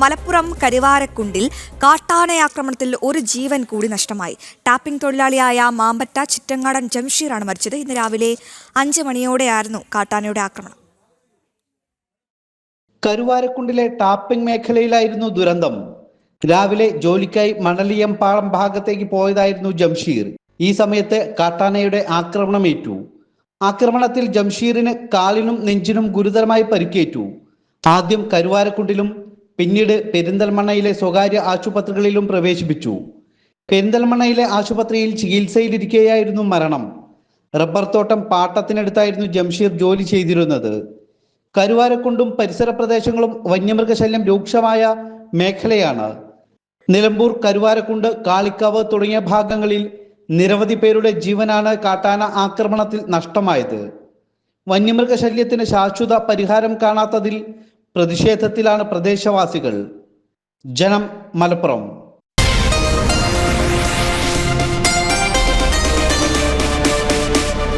മലപ്പുറം കരുവാരക്കുണ്ടിൽ കാട്ടാനയാക്രമണത്തിൽ ഒരു ജീവൻ കൂടി നഷ്ടമായി. ടാപ്പിംഗ് തൊഴിലാളിയായ മാമ്പറ്റ ചിറ്റങ്ങാടൻ ജംഷീറാണ് മരിച്ചത്. ഇന്ന് രാവിലെ 5 മണിയോടെയായിരുന്നു കാട്ടാനയുടെ ആക്രമണം. കരുവാരക്കുണ്ടിലെ ടാപ്പിംഗ് മേഖലയിലായിരുന്നു ദുരന്തം. രാവിലെ ജോലിക്കായി മണലിയം പാളം ഭാഗത്തേക്ക് പോയതായിരുന്നു ജംഷീർ. ഈ സമയത്ത് കാട്ടാനയുടെ ആക്രമണമേറ്റു. ആക്രമണത്തിൽ ജംഷീറിന് കാലിനും നെഞ്ചിനും ഗുരുതരമായി പരിക്കേറ്റു. ആദ്യം കരുവാരക്കുണ്ടിലും പിന്നീട് പെരിന്തൽമണ്ണയിലെ സ്വകാര്യ ആശുപത്രികളിലും പ്രവേശിപ്പിച്ചു. പെരിന്തൽമണ്ണയിലെ ആശുപത്രിയിൽ ചികിത്സയിലിരിക്കെയായിരുന്നു മരണം. റബ്ബർ തോട്ടം പാട്ടത്തിനടുത്തായിരുന്നു ജംഷീർ ജോലി ചെയ്തിരുന്നത്. കരുവാരക്കുണ്ടും പരിസര പ്രദേശങ്ങളും വന്യമൃഗശല്യം രൂക്ഷമായ മേഖലയാണ്. നിലമ്പൂർ, കരുവാരക്കുണ്ട്, കാളിക്കാവ് തുടങ്ങിയ ഭാഗങ്ങളിൽ നിരവധി പേരുടെ ജീവനാണ് കാട്ടാന ആക്രമണത്തിൽ നഷ്ടമായത്. വന്യമൃഗശല്യത്തിന് ശാശ്വത പരിഹാരം കാണാത്തതിൽ പ്രതിഷേധത്തിലാണ് പ്രദേശവാസികൾ. ജനം, മലപ്പുറം.